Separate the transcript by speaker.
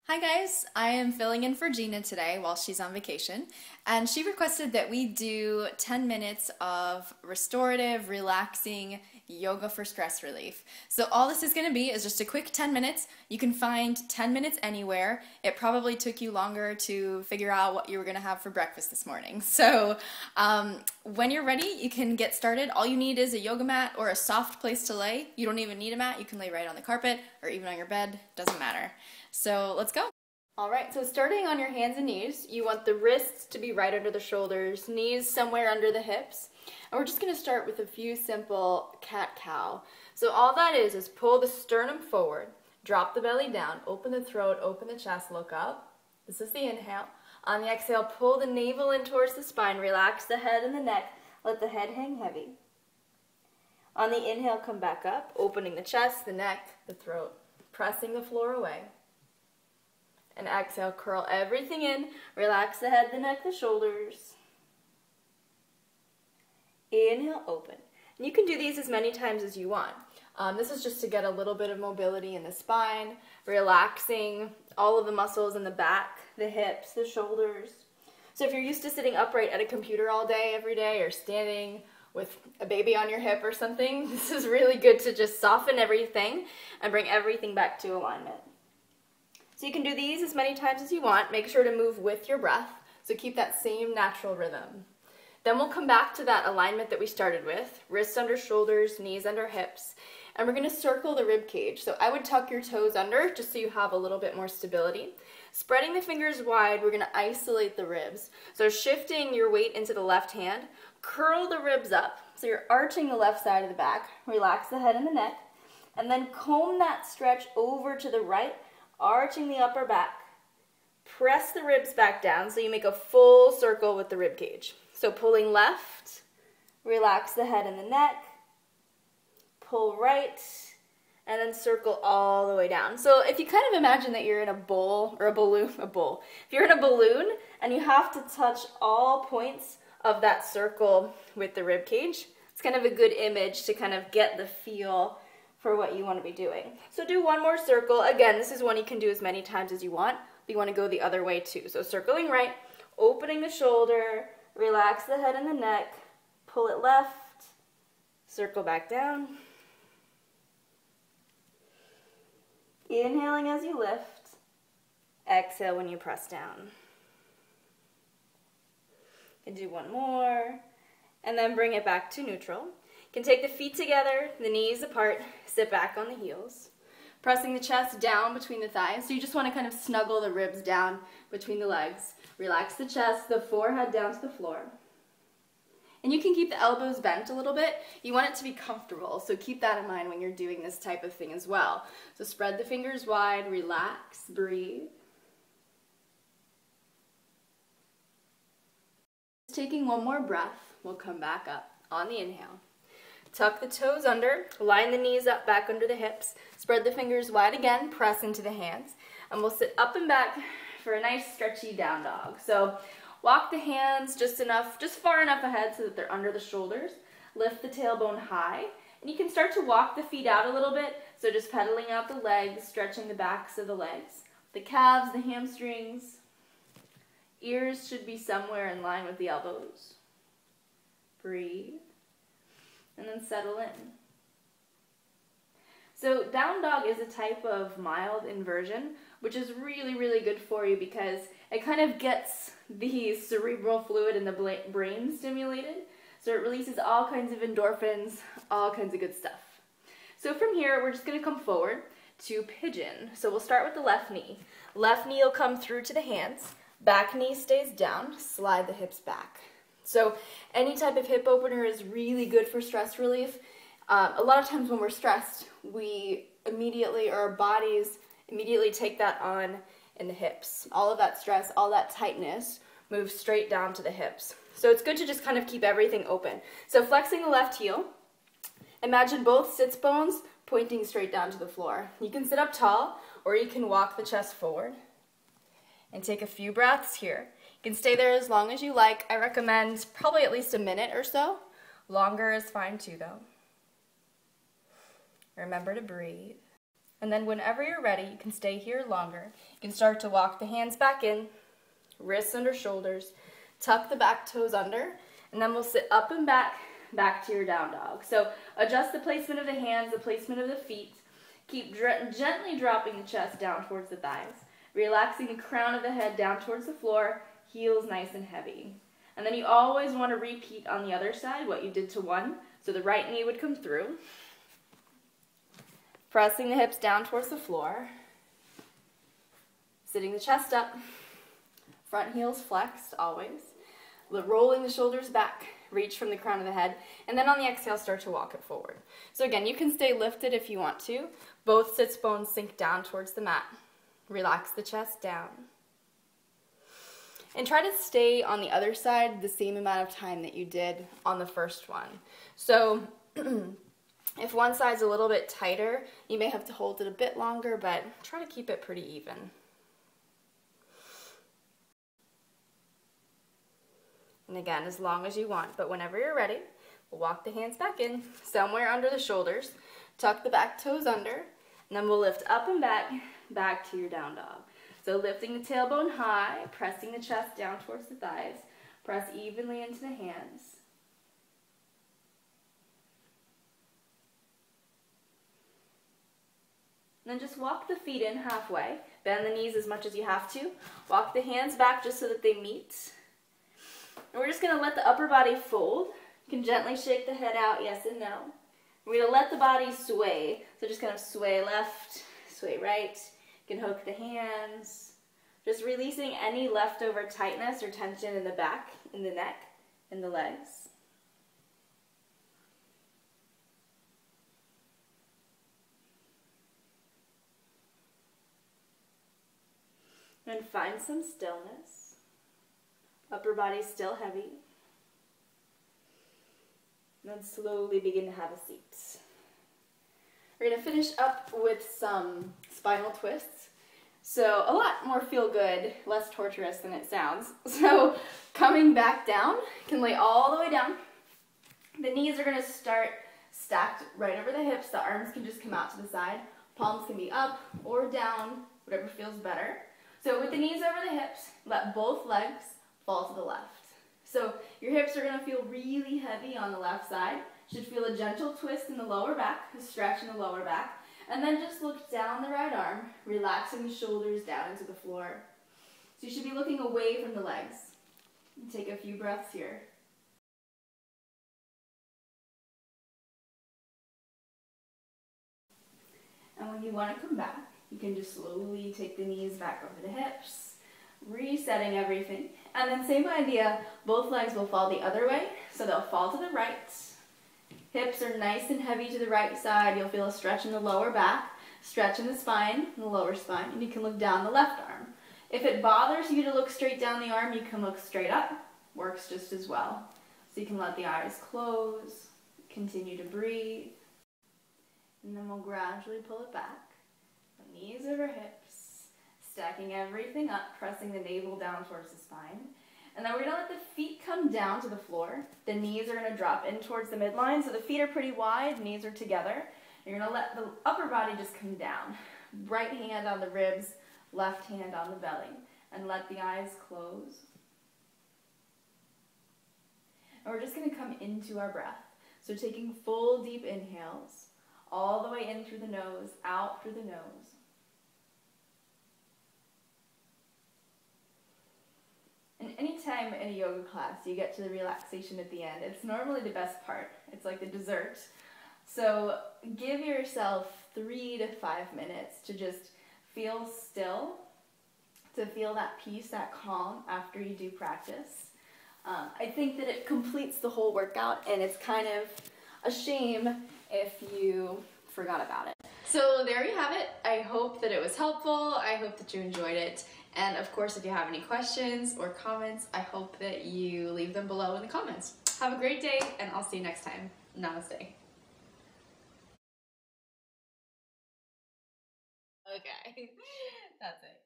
Speaker 1: Hi guys, I am filling in for Gina today while she's on vacation, and she requested that we do 10 minutes of restorative, relaxing yoga for stress relief. So all this is going to be is just a quick 10 minutes. You can find 10 minutes anywhere. It probably took you longer to figure out what you were going to have for breakfast this morning. So when you're ready, you can get started. All you need is a yoga mat or a soft place to lay. You don't even need a mat. You can lay right on the carpet or even on your bed. Doesn't matter. So let's go. All right, so starting on your hands and knees, you want the wrists to be right under the shoulders, knees somewhere under the hips. And we're just gonna start with a few simple cat-cow. So all that is pull the sternum forward, drop the belly down, open the throat, open the chest, look up. This is the inhale. On the exhale, pull the navel in towards the spine, relax the head and the neck, let the head hang heavy. On the inhale, come back up, opening the chest, the neck, the throat, pressing the floor away. And exhale, curl everything in, relax the head, the neck, the shoulders. Inhale, open. And you can do these as many times as you want. This is just to get a little bit of mobility in the spine, relaxing all of the muscles in the back, the hips, the shoulders. So if you're used to sitting upright at a computer all day, every day, or standing with a baby on your hip or something, this is really good to just soften everything and bring everything back to alignment. So you can do these as many times as you want. Make sure to move with your breath, so keep that same natural rhythm. Then we'll come back to that alignment that we started with, wrists under shoulders, knees under hips, and we're gonna circle the rib cage. So I would tuck your toes under just so you have a little bit more stability. Spreading the fingers wide, we're gonna isolate the ribs. So shifting your weight into the left hand, curl the ribs up. So you're arching the left side of the back, relax the head and the neck, and then comb that stretch over to the right, arching the upper back. Press the ribs back down so you make a full circle with the rib cage. So pulling left, relax the head and the neck, pull right, and then circle all the way down. So if you kind of imagine that you're in a bowl, or a balloon, If you're in a balloon and you have to touch all points of that circle with the rib cage, it's kind of a good image to kind of get the feel for what you want to be doing. So do one more circle. Again, this is one you can do as many times as you want, but you want to go the other way too. So circling right, opening the shoulder, relax the head and the neck, pull it left, circle back down. Inhaling as you lift, exhale when you press down. And do one more, and then bring it back to neutral. You can take the feet together, the knees apart, sit back on the heels. Pressing the chest down between the thighs, so you just want to kind of snuggle the ribs down between the legs. Relax the chest, the forehead down to the floor. And you can keep the elbows bent a little bit. You want it to be comfortable, so keep that in mind when you're doing this type of thing as well. So spread the fingers wide, relax, breathe. Taking one more breath, we'll come back up on the inhale. Tuck the toes under, line the knees up back under the hips, spread the fingers wide again, press into the hands, and we'll sit up and back for a nice stretchy down dog. So walk the hands just far enough ahead so that they're under the shoulders. Lift the tailbone high, and you can start to walk the feet out a little bit, so just pedaling out the legs, stretching the backs of the legs, the calves, the hamstrings. Ears should be somewhere in line with the elbows. Breathe. And then settle in. So down dog is a type of mild inversion, which is really, really good for you because it kind of gets the cerebral fluid in the brain stimulated. So it releases all kinds of endorphins, all kinds of good stuff. So from here, we're just going to come forward to pigeon. So we'll start with the left knee. Left knee will come through to the hands. Back knee stays down. Slide the hips back. So any type of hip opener is really good for stress relief. A lot of times when we're stressed, we immediately, or our bodies immediately take that on in the hips. All of that stress, all that tightness moves straight down to the hips. So it's good to just kind of keep everything open. So flexing the left heel, imagine both sits bones pointing straight down to the floor. You can sit up tall, or you can walk the chest forward. And take a few breaths here. You can stay there as long as you like. I recommend probably at least a minute or so. Longer is fine too, though. Remember to breathe. And then whenever you're ready, you can stay here longer. You can start to walk the hands back in, wrists under shoulders, tuck the back toes under, and then we'll sit up and back to your down dog. So adjust the placement of the hands, the placement of the feet. Keep gently dropping the chest down towards the thighs, relaxing the crown of the head down towards the floor, heels nice and heavy. And then you always want to repeat on the other side what you did to one. So the right knee would come through, pressing the hips down towards the floor, sitting the chest up, front heels flexed always, rolling the shoulders back, reach from the crown of the head, and then on the exhale start to walk it forward. So again, you can stay lifted if you want to. Both sits bones sink down towards the mat. Relax the chest down. And try to stay on the other side the same amount of time that you did on the first one. So if one side's a little bit tighter, you may have to hold it a bit longer, but try to keep it pretty even. And again, as long as you want, but whenever you're ready, we'll walk the hands back in, somewhere under the shoulders, tuck the back toes under, and then we'll lift up and back to your down dog. So lifting the tailbone high, pressing the chest down towards the thighs, press evenly into the hands. And then just walk the feet in halfway, bend the knees as much as you have to, walk the hands back just so that they meet. And we're just going to let the upper body fold. You can gently shake the head out, yes and no. We're going to let the body sway. So just kind of sway left, sway right. You can hook the hands. Just releasing any leftover tightness or tension in the back, in the neck, in the legs. And find some stillness. Upper body still heavy. And then slowly begin to have a seat. We're going to finish up with some spinal twists. So a lot more feel good, less torturous than it sounds. So coming back down, you can lay all the way down. The knees are going to start stacked right over the hips. The arms can just come out to the side. Palms can be up or down, whatever feels better. So with the knees over the hips, let both legs fall to the left. So your hips are going to feel really heavy on the left side. Should feel a gentle twist in the lower back, a stretch in the lower back. And then just look down the right arm, relaxing the shoulders down into the floor. So you should be looking away from the legs. Take a few breaths here. And when you want to come back, you can just slowly take the knees back over the hips, resetting everything. And then same idea, both legs will fall the other way, so they'll fall to the right. Hips are nice and heavy to the right side. You'll feel a stretch in the lower back, stretch in the spine, in the lower spine, and you can look down the left arm. If it bothers you to look straight down the arm, you can look straight up. Works just as well. So you can let the eyes close, continue to breathe, and then we'll gradually pull it back. Knees over hips, stacking everything up, pressing the navel down towards the spine. And then we're going to let the feet come down to the floor. The knees are going to drop in towards the midline, so the feet are pretty wide, knees are together. You're going to let the upper body just come down. Right hand on the ribs, left hand on the belly. And let the eyes close. And we're just going to come into our breath. So taking full deep inhales, all the way in through the nose, out through the nose. And anytime in a yoga class you get to the relaxation at the end, it's normally the best part. It's like the dessert. So give yourself 3 to 5 minutes to just feel still, to feel that peace, that calm after you do practice. I think that it completes the whole workout, and it's kind of a shame if you forgot about it. So there you have it. I hope that it was helpful. I hope that you enjoyed it. And of course, if you have any questions or comments, I hope that you leave them below in the comments. Have a great day, and I'll see you next time. Namaste. Okay, that's it.